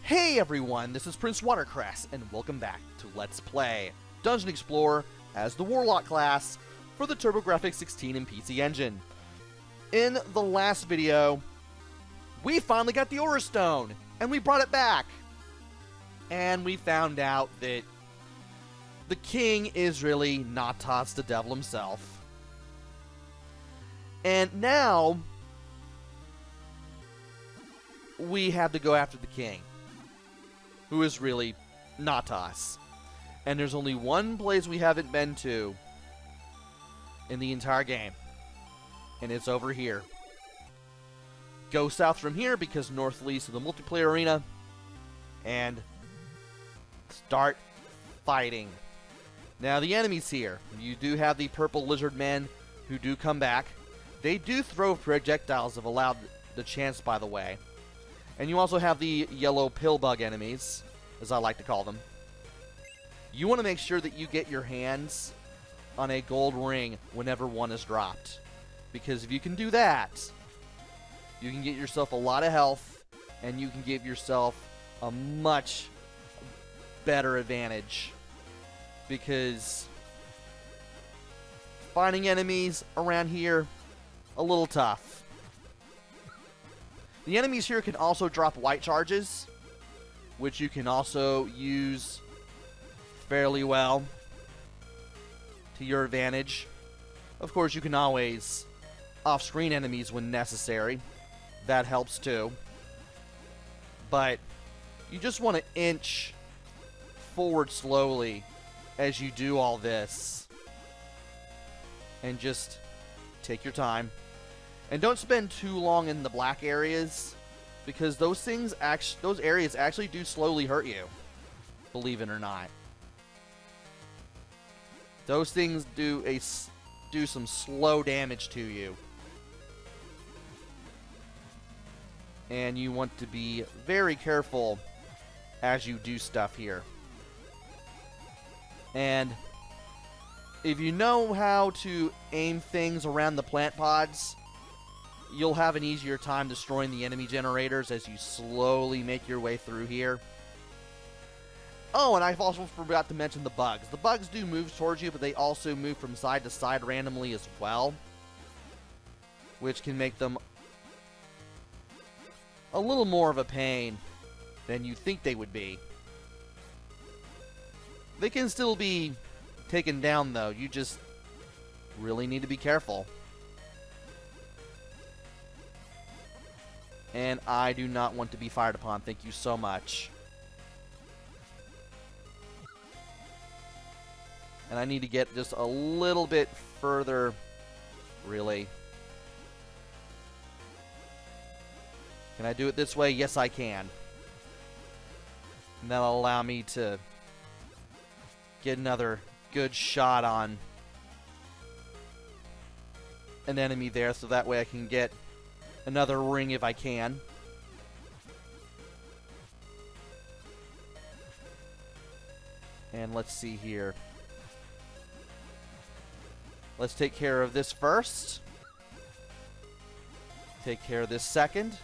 Hey everyone, this is PrinceWatercress, and welcome back to Let's Play Dungeon Explorer as the Warlock class for the TurboGrafx 16 and PC Engine. In the last video, we finally got the Aura Stone, and we brought it back. And we found out that the king is really Natas, the devil himself. And now, we have to go after the king, who is really Natas. And there's only one place we haven't been to in the entire game, and it's over here. Go south from here because north leads to the multiplayer arena, and start fighting. Now the enemies here, you do have the purple lizard men who do come back. They do throw projectiles if allowed the chance, by the way. And you also have the yellow pill bug enemies, as I like to call them. You want to make sure that you get your hands on a gold ring whenever one is dropped. Because if you can do that, you can get yourself a lot of health, and you can give yourself a much better advantage. Because finding enemies around here, a little tough. The enemies here can also drop white charges, which you can also use fairly well to your advantage. Of course, you can always off-screen enemies when necessary. That helps too. But you just want to inch forward slowly as you do all this. And just take your time. And don't spend too long in the black areas, because those areas actually do slowly hurt you, believe it or not. Those things do some slow damage to you. And you want to be very careful as you do stuff here. And if you know how to aim things around the plant pods, you'll have an easier time destroying the enemy generators as you slowly make your way through here. Oh, and I also forgot to mention the bugs. The bugs do move towards you, but they also move from side to side randomly as well, which can make them a little more of a pain than you think they would be. They can still be taken down, though. You just really need to be careful. And I do not want to be fired upon. Thank you so much. And I need to get just a little bit further, really. Can I do it this way? Yes, I can. And that'll allow me to get another good shot on an enemy there, so that way I can get another ring if I can. And let's see here. Let's take care of this first. Take care of this second.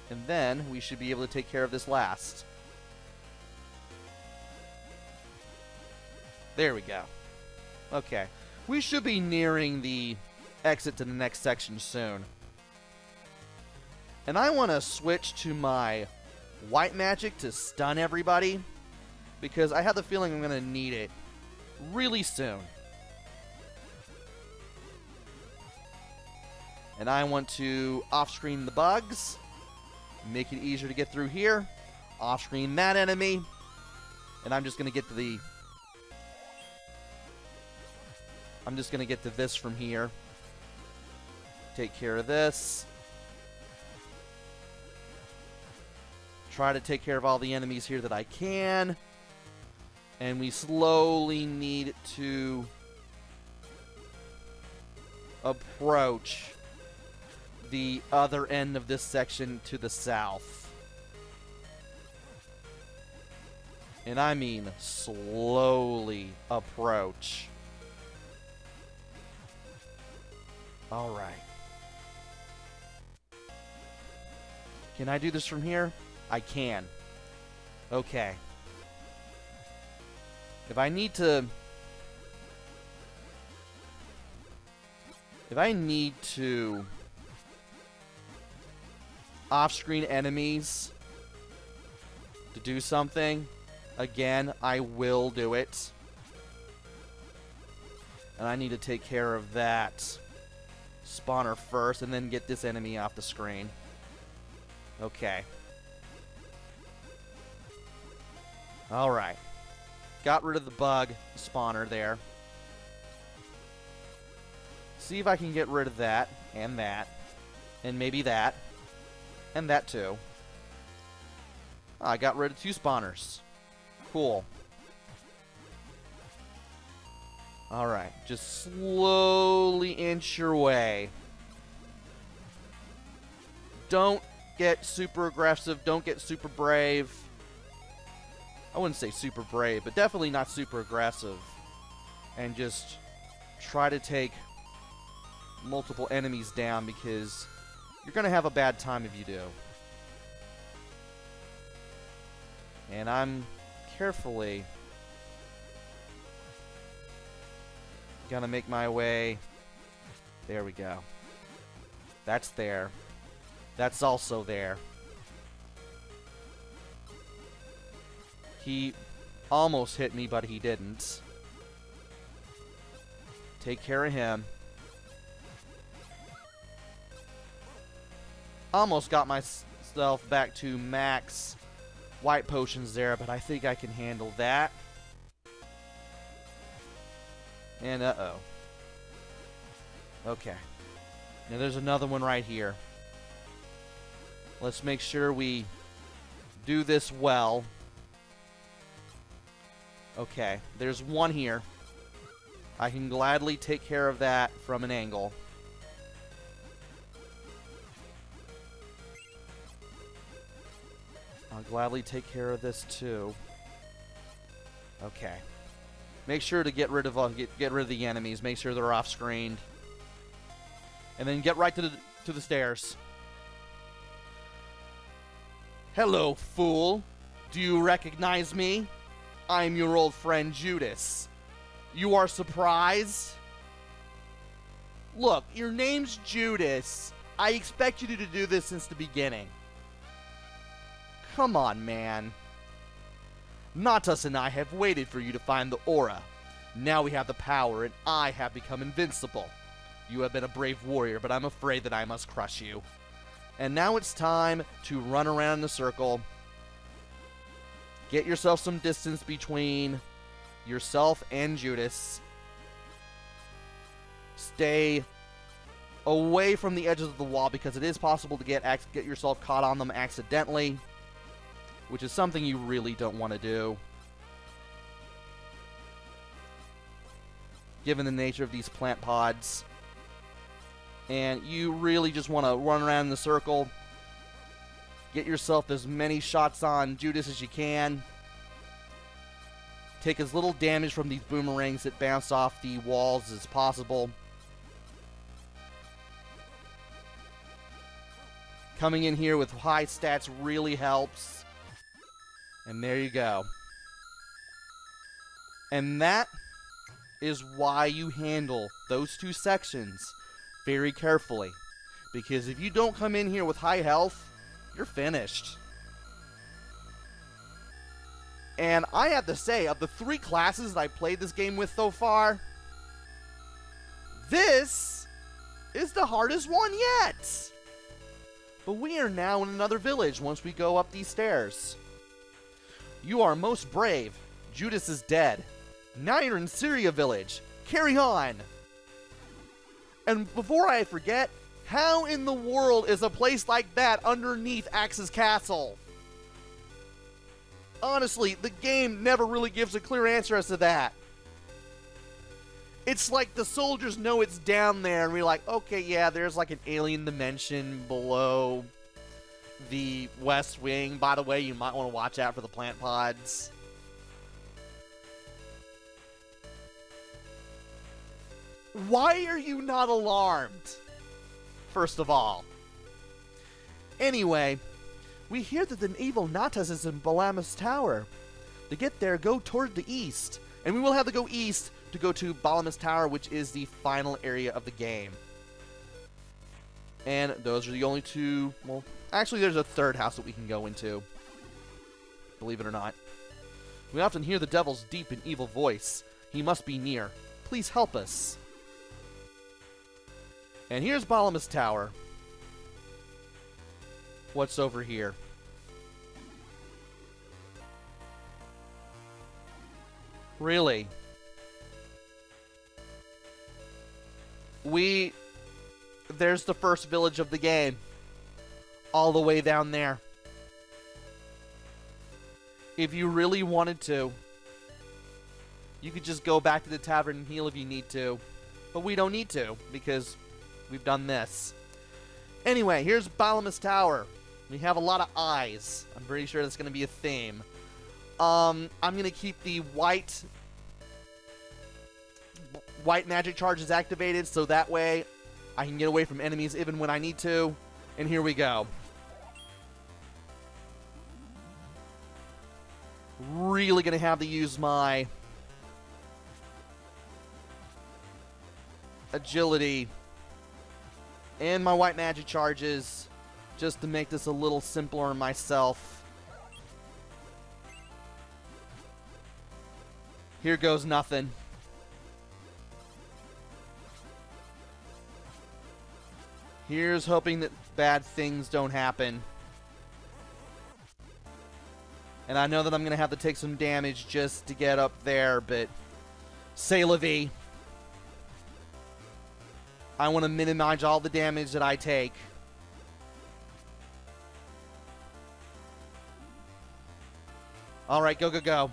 And then we should be able to take care of this last. There we go. Okay. We should be nearing the exit to the next section soon. And I want to switch to my white magic to stun everybody, because I have the feeling I'm going to need it really soon. And I want to off-screen the bugs, make it easier to get through here, off-screen that enemy, and I'm just going to get to the... I'm just going to get to this from here. Take care of this. Try to take care of all the enemies here that I can. And we slowly need to approach the other end of this section to the south. And I mean slowly approach. All right. Can I do this from here? I can. Okay. If I need to... off-screen enemies to do something, again, I will do it. And I need to take care of that spawner first and then get this enemy off the screen. Okay. Alright. Got rid of the bug spawner there. See if I can get rid of that, and maybe that, and that too. Oh, I got rid of 2 spawners. Cool. Alright, just slowly inch your way. Don't get super aggressive, don't get super brave. I wouldn't say super brave, but definitely not super aggressive. And just try to take multiple enemies down, because you're going to have a bad time if you do. And I'm carefully gonna make my way. There we go. That's there. That's also there. He almost hit me, but he didn't. Take care of him. Almost got myself back to max white potions there, but I think I can handle that. And uh-oh. Okay. Now there's another one right here. Let's make sure we do this well. Okay, there's one here. I can gladly take care of that from an angle. I'll gladly take care of this too. Okay. Make sure to get rid of the enemies. Make sure they're off screen. And then get right to the stairs. Hello, fool. Do you recognize me? I'm your old friend Judas. You are surprised? Look, your name's Judas. I expect you to do this since the beginning. Come on, man. Natas and I have waited for you to find the aura. Now we have the power, and I have become invincible. You have been a brave warrior, but I'm afraid that I must crush you. And now it's time to run around in a circle. Get yourself some distance between yourself and Judas. Stay away from the edges of the wall, because it is possible to get yourself caught on them accidentally, which is something you really don't want to do, given the nature of these plant pods. And you really just want to run around in the circle, get yourself as many shots on Judas as you can, take as little damage from these boomerangs that bounce off the walls as possible. Coming in here with high stats really helps. And there you go. And that is why you handle those 2 sections very carefully. Because if you don't come in here with high health, you're finished. And I have to say, of the 3 classes that I played this game with so far, this is the hardest one yet. But we are now in another village once we go up these stairs. You are most brave. Judas is dead. Now you're in Syria village. Carry on. And before I forget, how in the world is a place like that underneath Axe's castle? Honestly, the game never really gives a clear answer as to that. It's like the soldiers know it's down there, and we're like, okay, yeah, there's like an alien dimension below the West Wing. By the way, you might want to watch out for the plant pods. Why are you not alarmed? First of all. Anyway, We hear that the evil Natas is in Balamas Tower. To get there, go toward the east. And we will have to go east to go to Balamas Tower, which is the final area of the game. And those are the only two... Well, actually, there's a third house that we can go into. Believe it or not. We often hear the devil's deep and evil voice. He must be near. Please help us. And here's Balamas Tower. What's over here? Really? There's the first village of the game. All the way down there. If you really wanted to, you could just go back to the tavern and heal if you need to. But we don't need to, because we've done this. Anyway, here's Balamas Tower. We have a lot of eyes. I'm pretty sure that's going to be a theme. I'm going to keep the white magic charges activated, so that way I can get away from enemies even when I need to. And here we go. Really going to have to use my agility and my white magic charges just to make this a little simpler on myself. Here goes nothing. Here's hoping that bad things don't happen. And I know that I'm going to have to take some damage just to get up there, but c'est la vie. I want to minimize all the damage that I take. Alright, go, go, go.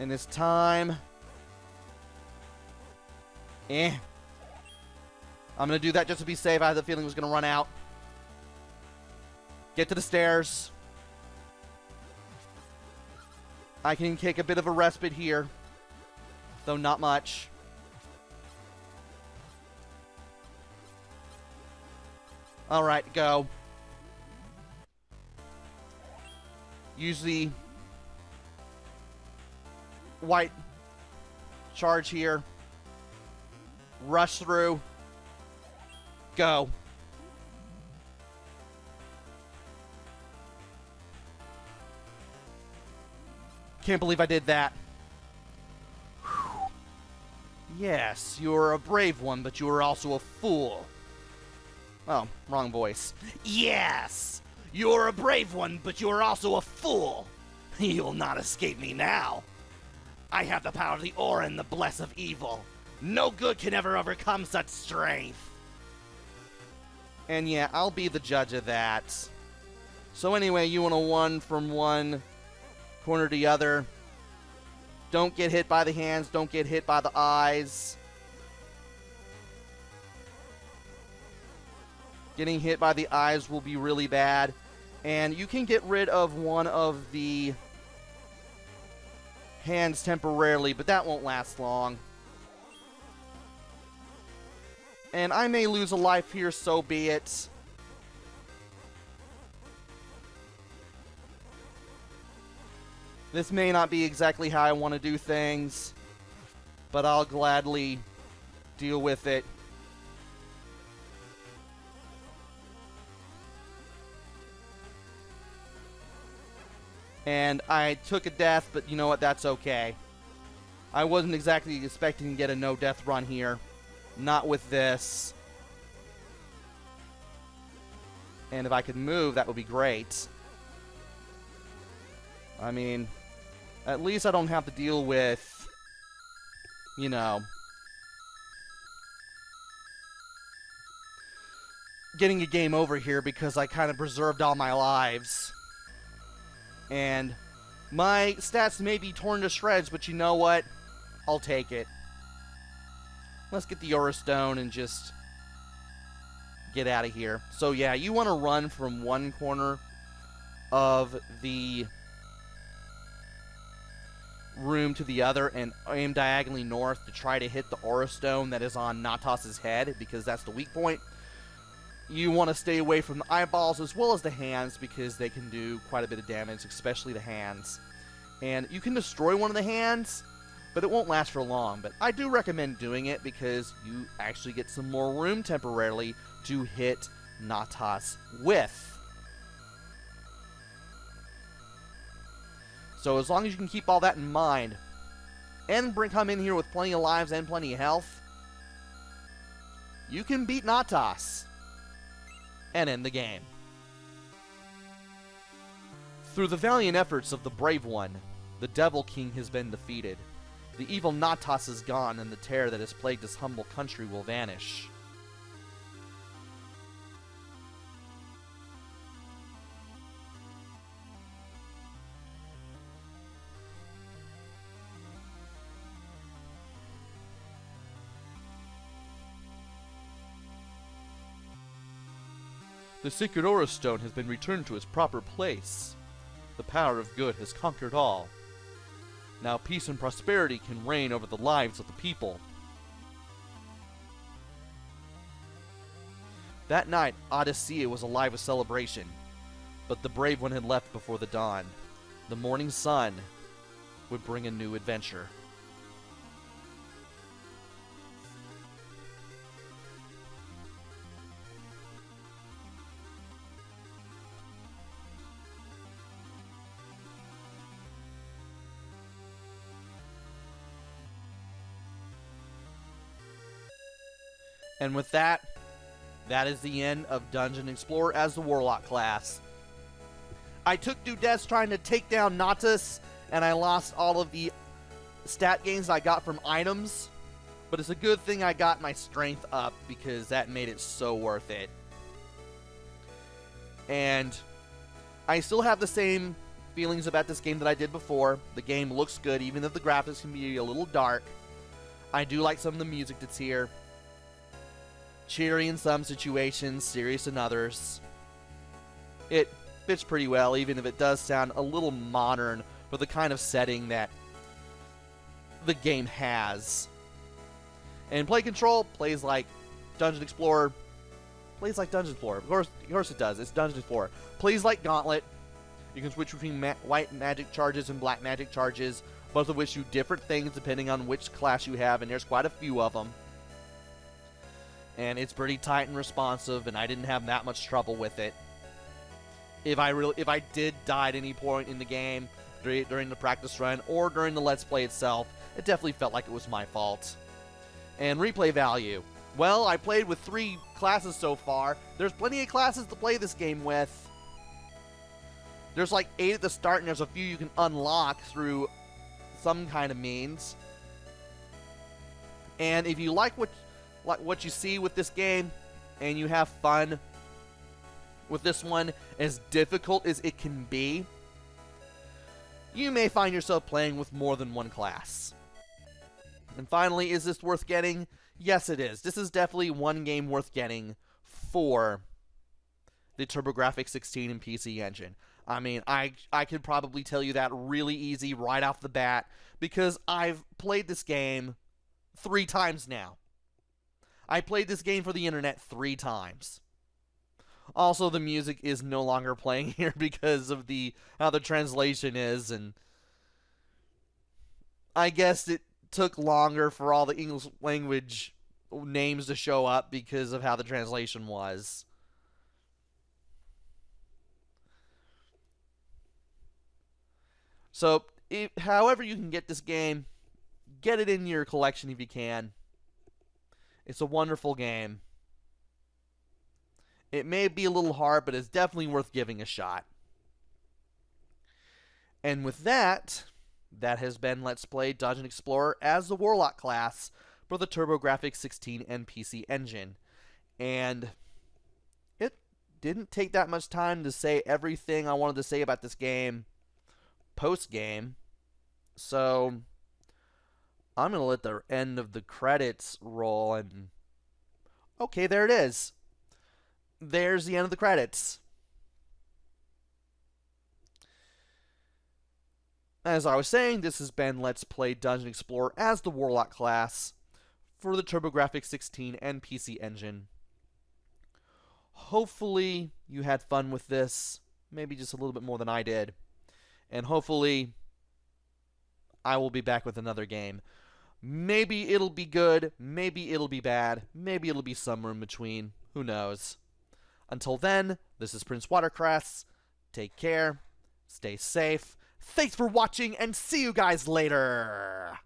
And this time... I'm going to do that just to be safe. I had the feeling it was going to run out. Get to the stairs. I can take a bit of a respite here. Though not much. Alright, go. Use the white charge here. Rush through. Go. Can't believe I did that. Whew. Yes, you're a brave one, but you are also a fool. Oh, wrong voice. Yes, you're a brave one, but you are also a fool. You'll not escape me now. I have the power of the aura and the bless of evil. No good can ever overcome such strength. And yeah, I'll be the judge of that. So anyway, you want to one from one corner to the other. Don't get hit by the hands. Don't get hit by the eyes. Getting hit by the eyes will be really bad. And you can get rid of one of the hands temporarily, but that won't last long. And I may lose a life here, so be it. This may not be exactly how I want to do things, but I'll gladly deal with it. And I took a death, but you know what? That's okay. I wasn't exactly expecting to get a no-death run here. Not with this. And if I could move, that would be great. I mean, at least I don't have to deal with, you know, getting a game over here because I kind of preserved all my lives. And my stats may be torn to shreds, but you know what? I'll take it. Let's get the Aura Stone and just get out of here. So yeah, you want to run from one corner of the room to the other and aim diagonally north to try to hit the Aura Stone that is on Natas' head, because that's the weak point. You want to stay away from the eyeballs as well as the hands, because they can do quite a bit of damage, especially the hands. And you can destroy one of the hands, but it won't last for long. But I do recommend doing it because you actually get some more room temporarily to hit Natas with. So as long as you can keep all that in mind, and come in here with plenty of lives and plenty of health, you can beat Natas and end the game. Through the valiant efforts of the Brave One, the Devil King has been defeated. The evil Natas is gone, and the terror that has plagued this humble country will vanish. The sacred Aura Stone has been returned to its proper place. The power of good has conquered all. Now peace and prosperity can reign over the lives of the people. That night, Odyssea was alive with celebration, but the Brave One had left before the dawn. The morning sun would bring a new adventure. And with that, that is the end of Dungeon Explorer as the Warlock class. I took 2 deaths trying to take down Natas, and I lost all of the stat gains I got from items. But it's a good thing I got my strength up, because that made it so worth it. And I still have the same feelings about this game that I did before. The game looks good, even if the graphics can be a little dark. I do like some of the music that's here. Cheery in some situations, serious in others. It fits pretty well, even if it does sound a little modern for the kind of setting that the game has. And play control plays like Dungeon Explorer. Plays like Dungeon Explorer. Of course it does. It's Dungeon Explorer. Plays like Gauntlet. You can switch between white magic charges and black magic charges, both of which do different things depending on which class you have, and there's quite a few of them. And it's pretty tight and responsive, and I didn't have that much trouble with it. If I did die at any point in the game during the practice run or during the Let's Play itself, it definitely felt like it was my fault. And replay value. Well, I played with 3 classes so far. There's plenty of classes to play this game with. There's like 8 at the start, and there's a few you can unlock through some kind of means. And if you like what you see with this game, and you have fun with this one, as difficult as it can be, you may find yourself playing with more than one class. And finally, is this worth getting? Yes, it is. This is definitely one game worth getting for the TurboGrafx 16 and PC Engine. I mean, I could probably tell you that really easy right off the bat, because I've played this game 3 times now. I played this game for the internet 3 times. Also, the music is no longer playing here because of how the translation is, and I guess it took longer for all the English language names to show up because of how the translation was. So, however you can get this game, get it in your collection if you can. It's a wonderful game. It may be a little hard, but it's definitely worth giving a shot. And with that, that has been Let's Play Dungeon Explorer as the Warlock class for the TurboGrafx 16 and PC Engine. And it didn't take that much time to say everything I wanted to say about this game post-game. So I'm going to let the end of the credits roll, and okay, there it is. There's the end of the credits. As I was saying, this has been Let's Play Dungeon Explorer as the Warlock class for the TurboGrafx 16 and PC Engine. Hopefully you had fun with this, maybe just a little bit more than I did. And hopefully I will be back with another game. Maybe it'll be good, maybe it'll be bad, maybe it'll be somewhere in between. Who knows? Until then, this is PrinceWatercress. Take care, stay safe. Thanks for watching, and see you guys later!